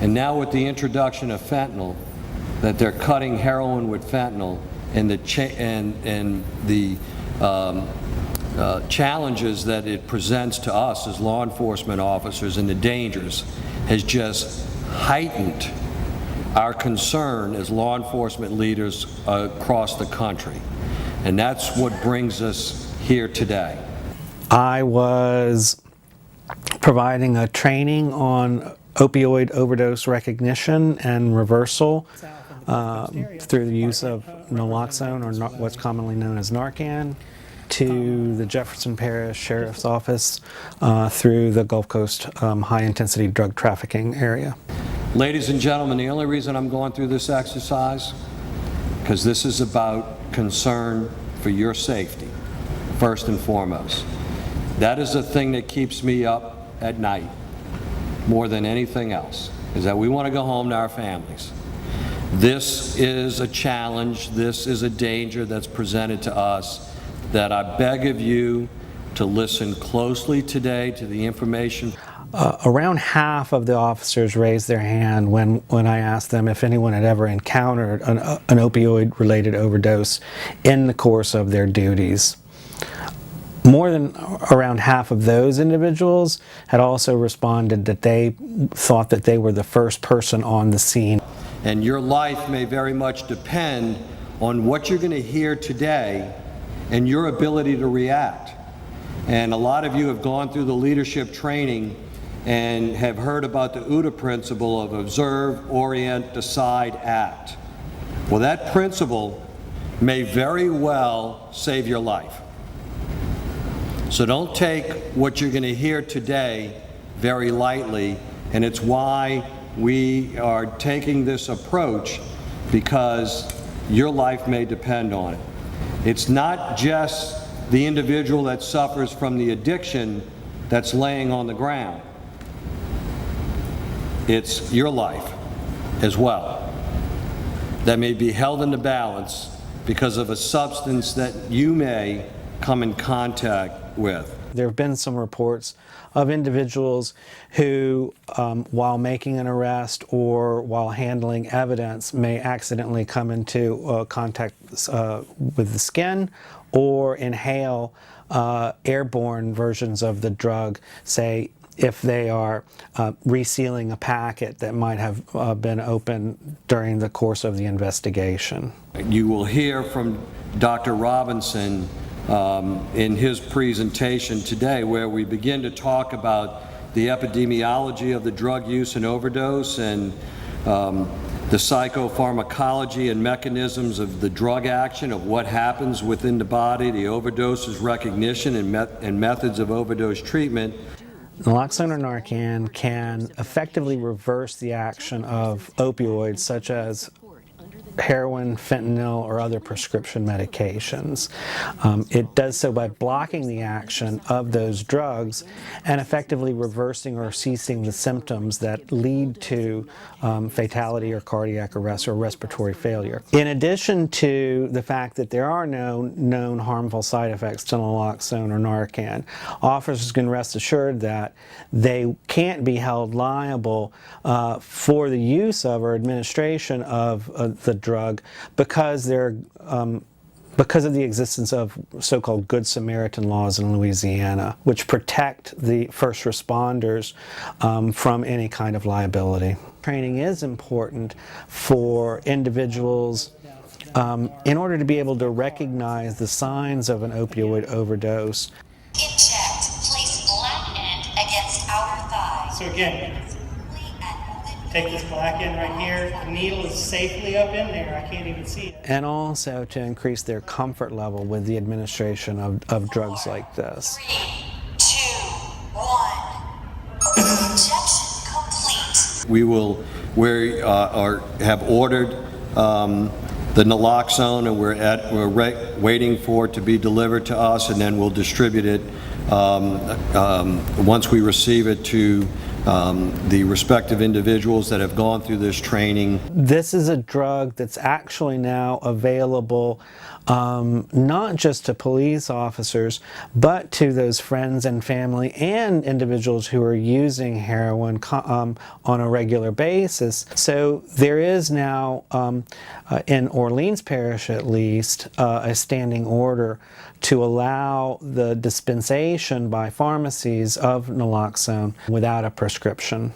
And now with the introduction of fentanyl, that they're cutting heroin with fentanyl, and the challenges that it presents to us as law enforcement officers and the dangers has just heightened our concern as law enforcement leaders across the country. And that's what brings us here today. I was providing a training on opioid overdose recognition and reversal through the use of naloxone, or what's commonly known as Narcan, to the Jefferson Parish Sheriff's Office through the Gulf Coast high-intensity drug trafficking area. Ladies and gentlemen, the only reason I'm going through this exercise, because this is about concern for your safety, first and foremost. That is the thing that keeps me up at night more than anything else, is that we want to go home to our families. This is a challenge, this is a danger that's presented to us that I beg of you to listen closely today to the information. Around half of the officers raised their hand when I asked them if anyone had ever encountered an opioid-related overdose in the course of their duties. More than around half of those individuals had also responded that they thought that they were the first person on the scene. And your life may very much depend on what you're going to hear today and your ability to react. And a lot of you have gone through the leadership training and have heard about the OODA principle of observe, orient, decide, act. Well, that principle may very well save your life. So don't take what you're going to hear today very lightly, and it's why we are taking this approach, because your life may depend on it. It's not just the individual that suffers from the addiction that's laying on the ground. It's your life as well that may be held in the balance because of a substance that you may come in contact with. There have been some reports of individuals who, while making an arrest or while handling evidence, may accidentally come into contact with the skin or inhale airborne versions of the drug, say if they are resealing a packet that might have been opened during the course of the investigation. You will hear from Dr. Robinson in his presentation today, where we begin to talk about the epidemiology of the drug use and overdose, and the psychopharmacology and mechanisms of the drug action, of what happens within the body, the overdoses recognition and methods of overdose treatment. Naloxone or Narcan can effectively reverse the action of opioids such as heroin, fentanyl, or other prescription medications. It does so by blocking the action of those drugs and effectively reversing or ceasing the symptoms that lead to fatality or cardiac arrest or respiratory failure. In addition to the fact that there are no known harmful side effects to naloxone or Narcan, officers can rest assured that they can't be held liable for the use of or administration of the drug because because of the existence of so-called Good Samaritan laws in Louisiana, which protect the first responders from any kind of liability. Training is important for individuals in order to be able to recognize the signs of an opioid overdose. Inject. Place black end against outer thigh. So again, take this black end right here. The needle is safely up in there. I can't even see it. And also to increase their comfort level with the administration of drugs like this. 3, 2, 1. Injection complete. We have ordered the naloxone, and we're waiting for it to be delivered to us, and then we'll distribute it once we receive it to the respective individuals that have gone through this training. This is a drug that's actually now available not just to police officers, but to those friends and family and individuals who are using heroin on a regular basis. So there is now, in Orleans Parish at least, a standing order to allow the dispensation by pharmacies of naloxone without a prescription.